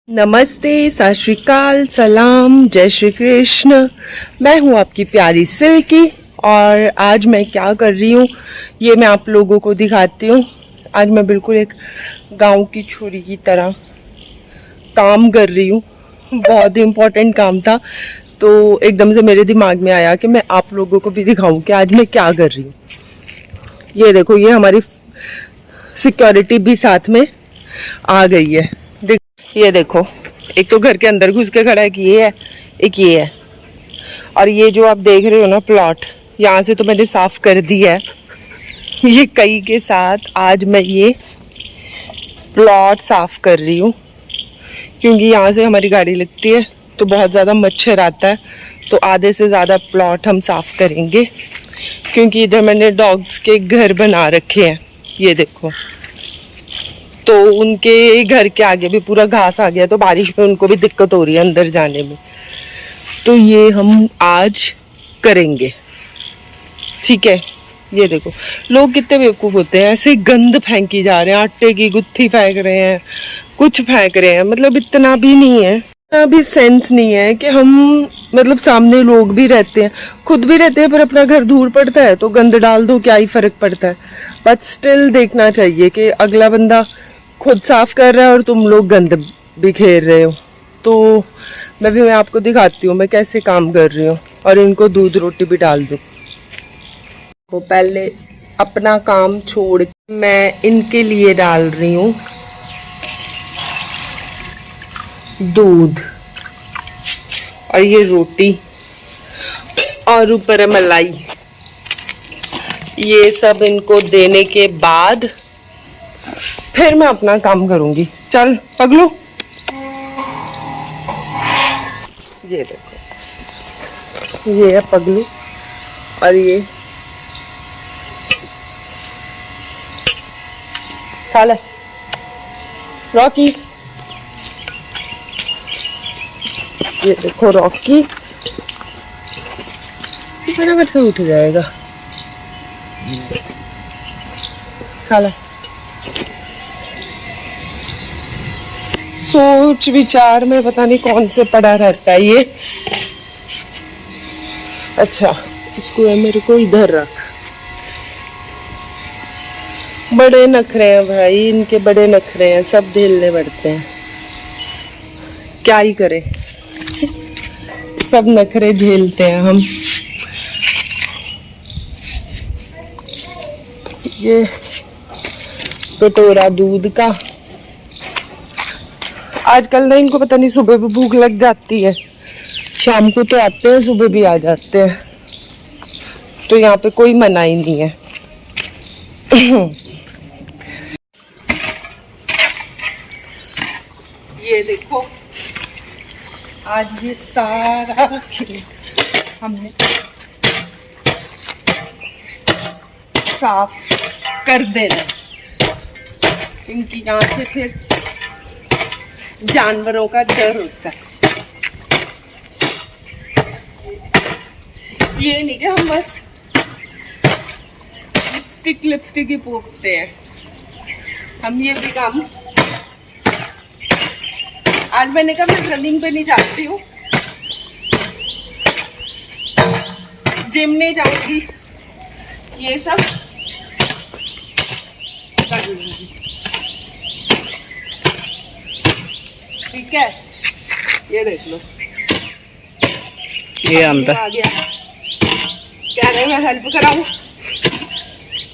नमस्ते, सत श्री अकाल, सलाम, जय श्री कृष्ण। मैं हूँ आपकी प्यारी सिल्की और आज मैं क्या कर रही हूँ ये मैं आप लोगों को दिखाती हूँ। आज मैं बिल्कुल एक गांव की छोरी की तरह काम कर रही हूँ। बहुत इम्पोर्टेंट काम था तो एकदम से मेरे दिमाग में आया कि मैं आप लोगों को भी दिखाऊं कि आज मैं क्या कर रही हूँ। ये देखो, ये हमारी सिक्योरिटी भी साथ में आ गई है। ये देखो, एक तो घर के अंदर घुस के खड़ा है कि ये है, एक ये है। और ये जो आप देख रहे हो ना प्लॉट, यहाँ से तो मैंने साफ कर दिया है। ये कई के साथ आज मैं ये प्लॉट साफ कर रही हूँ क्योंकि यहाँ से हमारी गाड़ी लगती है तो बहुत ज़्यादा मच्छर आता है। तो आधे से ज़्यादा प्लॉट हम साफ करेंगे क्योंकि इधर मैंने डॉग्स के घर बना रखे हैं। ये देखो, तो उनके घर के आगे भी पूरा घास आ गया तो बारिश में उनको भी दिक्कत हो रही है अंदर जाने में। तो ये हम आज करेंगे, ठीक है। ये देखो, लोग कितने बेवकूफ़ होते हैं, ऐसे गंद फेंकी जा रहे हैं, आटे की गुत्थी फेंक रहे हैं, कुछ फेंक रहे हैं। मतलब इतना भी नहीं है, इतना भी सेंस नहीं है कि हम, मतलब सामने लोग भी रहते हैं, खुद भी रहते हैं, पर अपना घर दूर पड़ता है तो गंद डाल दो, क्या ही फर्क पड़ता है। बट स्टिल देखना चाहिए कि अगला बंदा खुद साफ कर रहा है और तुम लोग गंद बिखेर रहे हो। तो मैं आपको दिखाती हूँ मैं कैसे काम कर रही हूँ और इनको दूध रोटी भी डाल दूँ। तो पहले अपना काम छोड़ के मैं इनके लिए डाल रही हूँ दूध और ये रोटी और ऊपर है मलाई। ये सब इनको देने के बाद फिर मैं अपना काम करूंगी। चल पगलू, ये देखो, ये है पगलू और ये खा ले रॉकी। ये देखो रॉकी फटाफट से उठ जाएगा, खा ले। सोच विचार में पता नहीं कौन से पड़ा रहता है ये। अच्छा, इसको है मेरे को इधर रख। बड़े नखरे हैं भाई, इनके बड़े नखरे हैं, सब झेलने पड़ते हैं, क्या ही करें, सब नखरे झेलते हैं हम। ये कटोरा दूध का। आजकल ना इनको पता नहीं सुबह भी भूख लग जाती है, शाम को तो आते हैं, सुबह भी आ जाते हैं, तो यहाँ पे कोई मना ही नहीं है। ये देखो, आज ये सारा खेत हमने साफ कर देना क्योंकि यहाँ से फिर जानवरों का डर होता है। ये नहीं कि हम बस लिपस्टिक ही पोंछते हैं, हम ये भी काम। आज मैंने कहा मैं रनिंग पे नहीं जाती हूँ, जिम नहीं जाऊंगी, ये सब कर लूंगी, ठीक है। ये देख लो, ये अंदर आ गया। क्या रहे, मैं हेल्प कराऊं?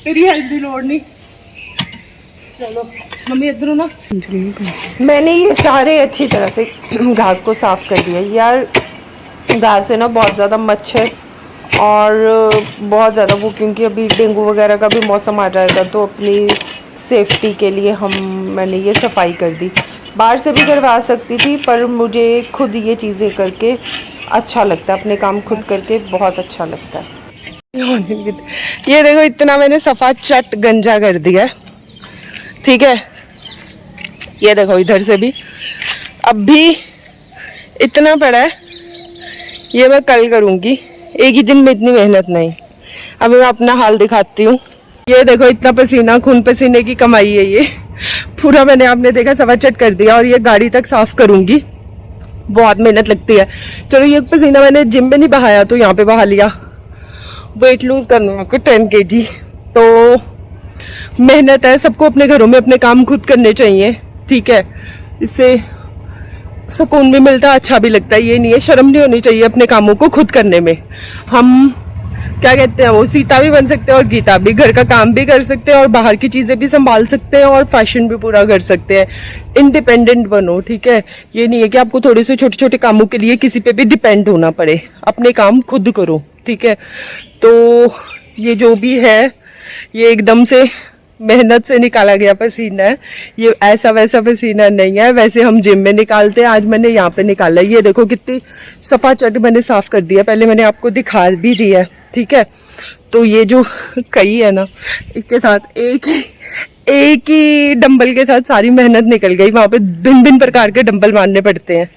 तेरी हेल्प की लोड़ नहीं। चलो मम्मी इधर ना। मैंने ये सारे अच्छी तरह से घास को साफ कर दिया यार। घास से ना बहुत ज़्यादा मच्छर और बहुत ज़्यादा वो, क्योंकि अभी डेंगू वगैरह का भी मौसम आ जाएगा तो अपनी सेफ्टी के लिए मैंने ये सफाई कर दी। बाहर से भी करवा सकती थी पर मुझे खुद ये चीज़ें करके अच्छा लगता है, अपने काम खुद करके बहुत अच्छा लगता है। ये देखो, इतना मैंने सफ़ा चट गंजा कर दिया है, ठीक है। ये देखो, इधर से भी अब भी इतना पड़ा है, ये मैं कल करूँगी, एक ही दिन में इतनी मेहनत नहीं। अभी मैं अपना हाल दिखाती हूँ। ये देखो, इतना पसीना, खून पसीने की कमाई है ये। पूरा मैंने आपने देखा सवाचट कर दिया और ये गाड़ी तक साफ करूंगी, बहुत मेहनत लगती है। चलो ये पसीना मैंने जिम में नहीं बहाया तो यहाँ पे बहा लिया। वेट लूज करना है आपको 10 kg, तो मेहनत है। सबको अपने घरों में अपने काम खुद करने चाहिए, ठीक है। इससे सुकून भी मिलता है, अच्छा भी लगता है। ये नहीं है, शर्म नहीं होनी चाहिए अपने कामों को खुद करने में। हम क्या कहते हैं, वो सीता भी बन सकते हैं और गीता भी, घर का काम भी कर सकते हैं और बाहर की चीज़ें भी संभाल सकते हैं और फैशन भी पूरा कर सकते हैं। इंडिपेंडेंट बनो, ठीक है। ये नहीं है कि आपको थोड़े से छोटे छोटे कामों के लिए किसी पे भी डिपेंड होना पड़े, अपने काम खुद करो, ठीक है। तो ये जो भी है ये एकदम से मेहनत से निकाला गया पसीना है, ये ऐसा वैसा पसीना नहीं है। वैसे हम जिम में निकालते हैं, आज मैंने यहाँ पे निकाला है। ये देखो कितनी सफा चट मैंने साफ कर दिया, पहले मैंने आपको दिखा भी दिया है, ठीक है। तो ये जो कई है ना, इसके साथ एक ही डंबल के साथ सारी मेहनत निकल गई। वहाँ पे भिन्न भिन्न प्रकार के डंबल मारने पड़ते हैं।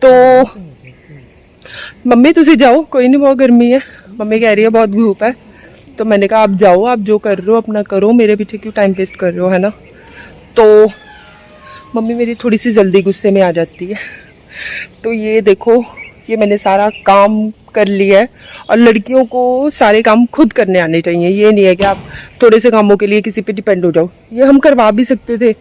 तो मम्मी तुसी जाओ, कोई नहीं, बहुत गर्मी है। मम्मी कह रही है बहुत धूप है, तो मैंने कहा आप जाओ, आप जो कर रहे हो अपना करो, मेरे पीछे क्यों टाइम वेस्ट कर रहे हो, है ना। तो मम्मी मेरी थोड़ी सी जल्दी गुस्से में आ जाती है। तो ये देखो, ये मैंने सारा काम कर लिया है। और लड़कियों को सारे काम खुद करने आने चाहिए। ये नहीं है कि आप थोड़े से कामों के लिए किसी पे डिपेंड हो जाओ। ये हम करवा भी सकते थे,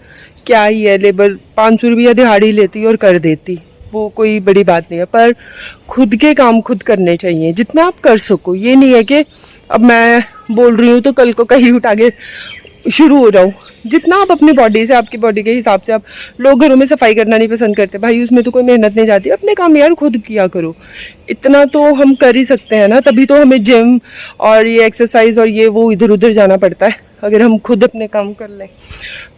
क्या ही है, लेबर 500 रुपया दिहाड़ी लेती और कर देती, वो कोई बड़ी बात नहीं है। पर खुद के काम खुद करने चाहिए, जितना आप कर सको। ये नहीं है कि अब मैं बोल रही हूँ तो कल को कहीं उठा के शुरू हो जाऊँ। जितना आप अपनी बॉडी से, आपकी बॉडी के हिसाब से, आप लोग घरों में सफाई करना नहीं पसंद करते भाई, उसमें तो कोई मेहनत नहीं जाती। अपने काम यार खुद किया करो, इतना तो हम कर ही सकते हैं ना। तभी तो हमें जिम और ये एक्सरसाइज और ये वो इधर उधर जाना पड़ता है, अगर हम खुद अपने काम कर लें।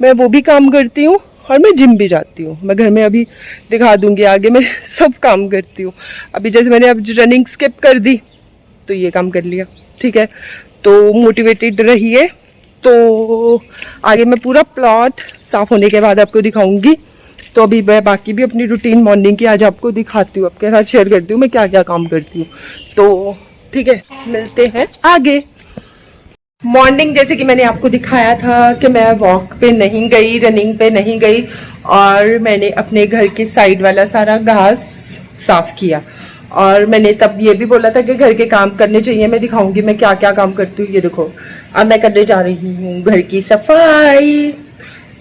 मैं वो भी काम करती हूँ और मैं जिम भी जाती हूँ। मैं घर में अभी दिखा दूंगी आगे, मैं सब काम करती हूँ। अभी जैसे मैंने अब रनिंग स्किप कर दी तो ये काम कर लिया, ठीक है। तो मोटिवेटेड रहिए। तो आगे मैं पूरा प्लॉट साफ होने के बाद आपको दिखाऊंगी। तो अभी मैं बाकी भी अपनी रूटीन मॉर्निंग की आज आपको दिखाती हूँ, आपके साथ शेयर करती हूँ मैं क्या क्या काम करती हूँ। तो ठीक है, मिलते हैं आगे। मॉर्निंग जैसे कि मैंने आपको दिखाया था कि मैं वॉक पे नहीं गई, रनिंग पे नहीं गई, और मैंने अपने घर के साइड वाला सारा घास साफ किया। और मैंने तब ये भी बोला था कि घर के काम करने चाहिए। मैं दिखाऊंगी मैं क्या क्या काम करती हूँ। ये देखो, अब मैं करने जा रही हूँ घर की सफाई।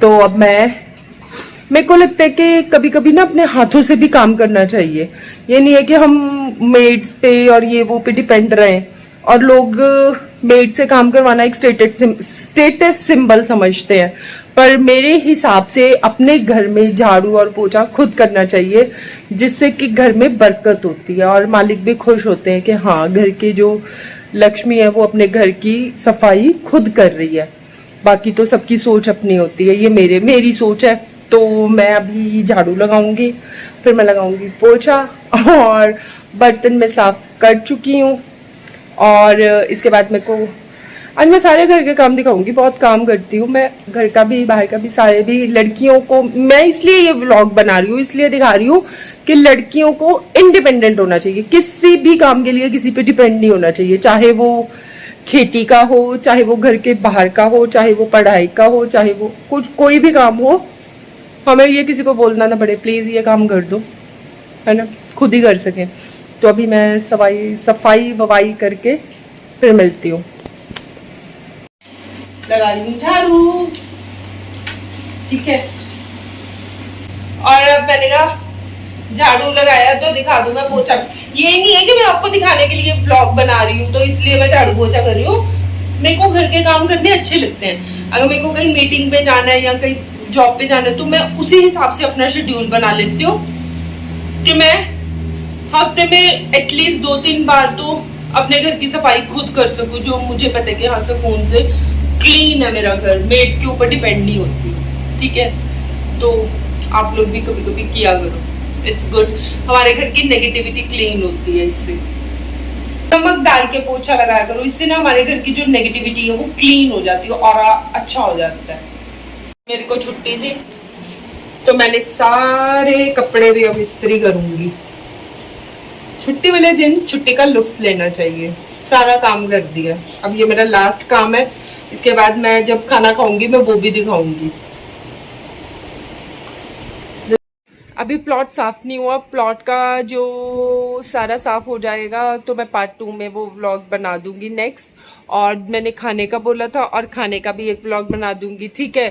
तो अब मेरे को लगता है कि कभी कभी ना अपने हाथों से भी काम करना चाहिए। ये नहीं है कि हम मेड्स पे और ये वो पे डिपेंड रहें, और लोग मेड से काम करवाना एक स्टेटस सिंबल समझते हैं। पर मेरे हिसाब से अपने घर में झाड़ू और पोछा खुद करना चाहिए, जिससे कि घर में बरकत होती है और मालिक भी खुश होते हैं कि हाँ, घर के जो लक्ष्मी है वो अपने घर की सफाई खुद कर रही है। बाकी तो सबकी सोच अपनी होती है, ये मेरी सोच है। तो मैं अभी झाड़ू लगाऊंगी, फिर मैं लगाऊंगी पोछा, और बर्तन मैं साफ कर चुकी हूँ। और इसके बाद मेरे को आज मैं सारे घर के काम दिखाऊंगी। बहुत काम करती हूँ मैं, घर का भी बाहर का भी, सारे भी। लड़कियों को मैं इसलिए ये व्लॉग बना रही हूँ, इसलिए दिखा रही हूँ कि लड़कियों को इंडिपेंडेंट होना चाहिए। किसी भी काम के लिए किसी पे डिपेंड नहीं होना चाहिए, चाहे वो खेती का हो, चाहे वो घर के बाहर का हो, चाहे वो पढ़ाई का हो, चाहे वो कुछ कोई भी काम हो। हमें ये किसी को बोलना ना पड़े, प्लीज ये काम कर दो, है ना, खुद ही कर सके। तो अभी मैं सफाई ववाई करके फिर मिलती हूँ। लगा रही हूँ झाड़ू, ठीक है। और अब मैंने कहा झाड़ू लगाया तो दिखा दूं मैं पोछा। ये नहीं है कि मैं आपको दिखाने के लिए व्लॉग बना रही हूँ तो इसलिए मैं झाड़ू पोछा कर रही हूँ। मेरे को घर के काम करने अच्छे लगते हैं। अगर मेरे को कहीं मीटिंग पे जाना है या कहीं जॉब पे जाना है तो मैं उसी हिसाब से अपना शेड्यूल बना लेती हूँ कि मैं हफ्ते में एटलीस्ट 2-3 बार तो अपने घर की सफाई खुद कर सकूं, जो मुझे पता है कि हाँ सुकून से क्लीन है मेरा घर, मेड्स के ऊपर डिपेंड नहीं होती, ठीक है। तो आप लोग भी कभी कभी किया करो, इट्स गुड। हमारे घर की नेगेटिविटी क्लीन होती है इससे। नमक डाल के पोछा लगाया करो, इससे ना हमारे घर की जो नेगेटिविटी है वो क्लीन हो जाती है और अच्छा हो जाता है। मेरे को छुट्टी थी तो मैंने सारे कपड़े भी अब इस्त्री करूंगी। छुट्टी वाले दिन छुट्टी का लुत्फ लेना चाहिए। सारा काम कर दिया, अब ये मेरा लास्ट काम है। इसके बाद मैं जब खाना खाऊंगी मैं वो भी दिखाऊंगी। अभी प्लॉट साफ़ नहीं हुआ, प्लॉट का जो सारा साफ़ हो जाएगा तो मैं पार्ट 2 में वो व्लॉग बना दूंगी नेक्स्ट। और मैंने खाने का बोला था और खाने का भी एक व्लॉग बना दूंगी, ठीक है।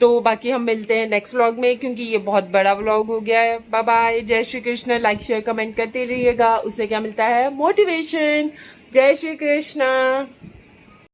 तो बाकी हम मिलते हैं नेक्स्ट व्लॉग में, क्योंकि ये बहुत बड़ा व्लॉग हो गया है। बाय बाय, जय Shri Krishna. Like share comment करते रहिएगा, उससे क्या मिलता है? मोटिवेशन। जय श्री कृष्ण।